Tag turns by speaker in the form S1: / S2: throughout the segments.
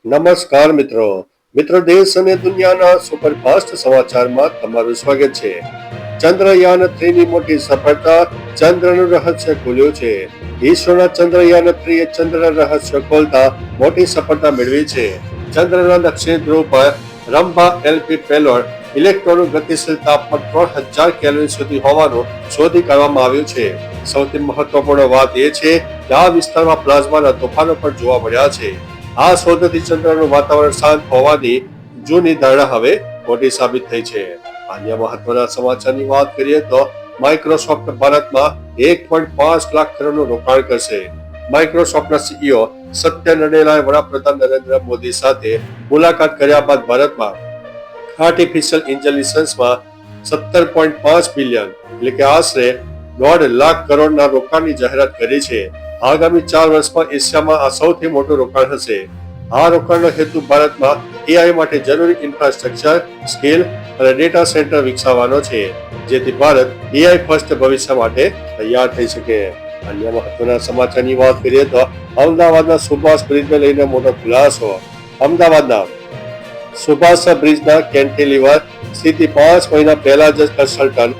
S1: નમસ્કાર મિત્રો દેશ અને દુનિયાના સુપરફાસ્ટ સમાચારમાં તમારું સ્વાગત છે। ચંદ્રયાન-3 ની મોટી સફળતા, ચંદ્રનું રહસ્ય ખુલ્યું છે। ઈસરોના ચંદ્રયાન-3 એ ચંદ્રના રહસ્ય ખોલતા મોટી સફળતા મેળવી છે। ચંદ્રના દક્ષિણ ધ્રુવ પર રંભા એલપી પેલોડ ઇલેક્ટ્રોનનું ગતિશીલ તાપમાન 3000 કેલ્વિન સુધી હોવાનું શોધી કાઢવામાં આવ્યું છે। સૌથી મહત્વપૂર્ણ વાત એ છે કે આ વિસ્તારમાં પ્લાઝમાના તોફાનો પણ જોવા મળ્યા છે। આ શોધથી ચંદ્રનું વાતાવરણ શાંત હોવાની જૂની ધારણા હવે ખોટી સાબિત થઈ છે। અન્ય મહત્વના સમાચારની વાત કરીએ તો માઇક્રોસોફ્ટ ભારતમાં 1.5 લાખ કરોડનું રોકાણ કરશે। માઇક્રોસોફ્ટના સીઈઓ સત્ય નડેલાએ વડાપ્રધાન નરેન્દ્ર મોદી સાથે મુલાકાત કર્યા બાદ ભારતમાં આર્ટિફિશિયલ ઇન્ટેલિજન્સમાં 17.5 બિલિયન એટલે કે આશરે 1.5 લાખ કરોડના રોકાણની જાહેરાત કરી છે। આગામી 4 વર્ષમાં એશિયામાં આ સૌથી મોટું રોકાણ હશે। આ રોકાણનો હેતુ ભારતમાં એઆઈ માટે જરૂરી ઇન્ફ્રાસ્ટ્રક્ચર, સ્કિલ અને ડેટા સેન્ટર વિકસાવવાનો છે, જેથી ભારત એઆઈ ફર્સ્ટ ભવિષ્ય માટે તૈયાર થઈ શકે। અન્ય મહત્વના સમાચારની વાત કરીએ તો અમદાવાદના સુભાષ બ્રિજને લઈને મોટો ખુલાસો। અમદાવાદના સુભાષ બ્રિજના કેન્ટિલીવર સ્થિતિ 5 મહિના પહેલા જ કન્સલ્ટન્ટ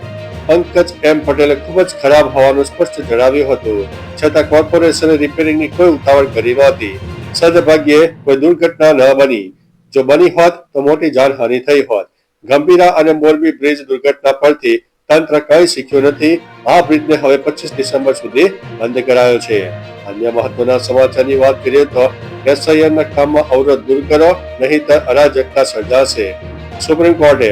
S1: પંકજ એમ પટેલે ખૂબ જ ખરાબ હોવાનું સ્પષ્ટ જણાવ્યું હતું, છતાં કોર્પોરેશને રિપેરિંગની કોઈ ઉતાવળ કરી નહોતી। સદભાગ્યે કોઈ દુર્ઘટના ન બની। જો બની હોત તો મોટી જાનહાનિ થઈ હોત। ગંભીરા અને મોરબી બ્રિજ દુર્ઘટના પરથી તંત્ર કંઈ શીખ્યું નથી। આ બ્રિજને હવે 25 ડિસેમ્બર સુધી બંધ કરાયો છે। અન્ય મહત્વના સમાચારની વાત કરીએ તો એસઆઈઆરના કામમાં અવરોધ દૂર કરો, નહીંતર અરાજકતા સર્જાશે। સુપ્રીમ કોર્ટે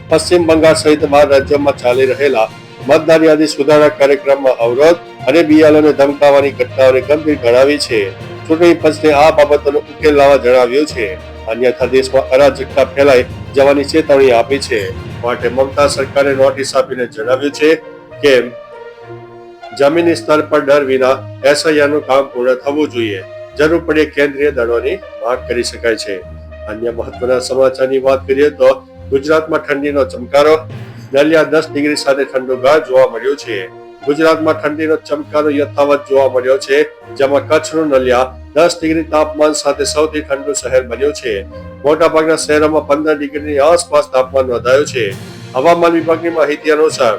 S1: પશ્ચિમ બંગાળ સહિત 12 રાજ્યોમાં ચાલી રહેલા મતદાર યાદી સુધારણા કાર્યક્રમમાં અવરોધ અને બીએલઓને ધમકાવવાની ઘટનાઓને ગંભીર ગણાવી છે। ચૂંટણી પંચને આ બાબતોનો ઉકેલ લાવવા જણાવ્યું છે, અન્યથા દેશમાં અરાજકતા ફેલાઈ જવાની ચેતવણી આપી છે। માટે મમતા સરકારે નોટિસ આપીને જણાવ્યું છે કે જમીની સ્તર પર ડર વિના એસઆઈઆરનું કામ પૂર્ણ થવું જોઈએ। જરૂર પડે કેન્દ્રીય દળોની માંગ કરી શકાય છે। અન્ય મહત્વના સમાચારની વાત કરીએ તો ગુજરાતમાં ઠંડીનો ચમકારો, નલિયા 10 ડિગ્રી સાથે ઠંડુગાર જોવા મળ્યું છે। ગુજરાતમાં ઠંડીનો ચમકારો યથાવત જોવા મળ્યો છે, જેમાં કચ્છનું નલિયા 10 ડિગ્રી તાપમાન સાથે સૌથી ઠંડુ શહેર બન્યું છે। મોટાભાગના શહેરોમાં 15 ડિગ્રીની આસપાસ તાપમાન નોંધાયું છે। હવામાન વિભાગની માહિતી અનુસાર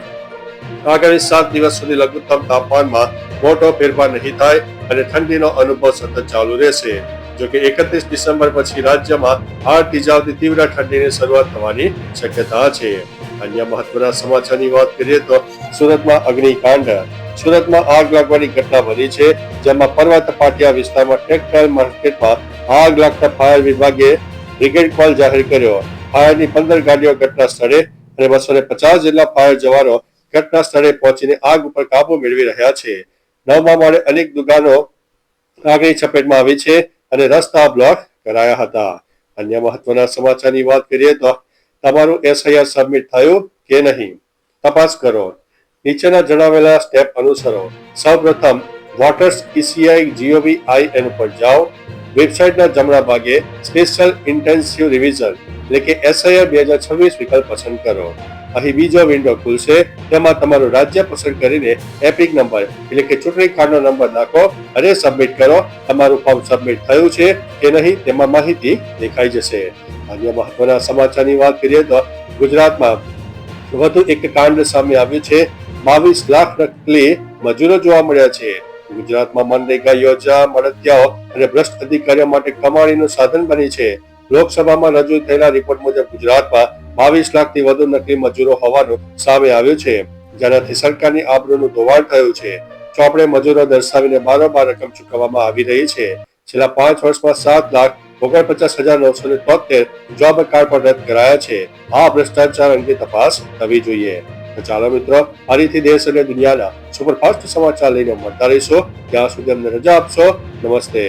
S1: આગામી 7 દિવસ સુધી લઘુત્તમ તાપમાનમાં મોટો ફેરફાર નહીં થાય અને ઠંડીનો અનુભવ સતત ચાલુ રહેશે। જોકે 31 ડિસેમ્બર પછી રાજ્યમાં હાડ થીજાવતી તીવ્ર ઠંડીની શરૂઆત થવાની શક્યતા છે। અન્ય મહત્વના સમાચારની વાત કરીએ તો સુરતમાં અગ્નિકાંડ। સુરતમાં આગ લાગવાની ઘટના બની છે, જેમાં પર્વત પાટિયા વિસ્તારમાં ટેક્સટાઇલ માર્કેટમાં આગ લાગતા ફાયર વિભાગે બ્રિગેડ કોલ જાહેર કર્યો। ફાયરની 15 ગાડીઓ ઘટના સ્થળે અને 250 જેટલા ફાયર જવાનો ઘટના સ્થળે પહોંચીને આગ ઉપર કાબુ મેળવી રહ્યા છે। 9મા માળે અનેક દુકાનો આગની ચપેટમાં આવી છે અને રસ્તા બ્લોક કરાયા હતા। અન્ય મહત્વના સમાચારની વાત કરીએ તો તમારું એસઆઈઆર સબમિટ થયું કે નહીં, તપાસ કરો। નીચેના જણાવેલા સ્ટેપ અનુસરો। સૌપ્રથમ વોટર્સ ECI.gov.in પર જાઓ। વેબસાઇટના જમણા ભાગે સ્પેશિયલ ઇન્ટેન્સિવ રિવિઝન એટલે કે એસઆઈઆર 2026 વિકલ્પ પસંદ કરો। અહીં બીજો વિન્ડો ખુલશે, તેમાં તમારું રાજ્ય પસંદ કરીને એપિક નંબર એટલે કે ચૂંટણી કાર્ડનો નંબર નાખો અને સબમિટ કરો। તમારું ફોર્મ સબમિટ થયું છે કે નહીં તેમાં માહિતી દેખાઈ જશે। અન્ય મહત્વના સમાચારની વાત કરીએ તો ગુજરાતમાં વધુ એક કાંડ સામે આવ્યું છે। 22 લાખ નકલી મજૂરો જોવા મળ્યા છે। ગુજરાતમાં મનરેગા યોજના મળતિયાઓ અને ભ્રષ્ટ અધિકારીઓ માટે કમાણીનું સાધન બની છે। લોકસભામાં રજૂ થયેલા રિપોર્ટ મુજબ ગુજરાતમાં 22 લાખથી વધુ નકલી મજૂરો હોવાનું સામે આવ્યું છે, જેનાથી સરકારની આબરૂનું ધોવાણ થયું છે। ચોપડે મજૂરો દર્શાવીને બારોબાર રકમ ચૂકવવામાં આવી રહી છે। છેલ્લા 5 વર્ષમાં 7,49,973 જોબ કાર્ડ પણ રદ કરાયા છે। આ ભ્રષ્ટાચાર અંગે તપાસ થવી જોઈએ। તો ચાલો મિત્રો, આ રીતે દેશ અને દુનિયાના સુપરફાસ્ટ સમાચાર લઈને મળતા રહીશો। ત્યાં સુધી અમને રજા આપશો। નમસ્તે।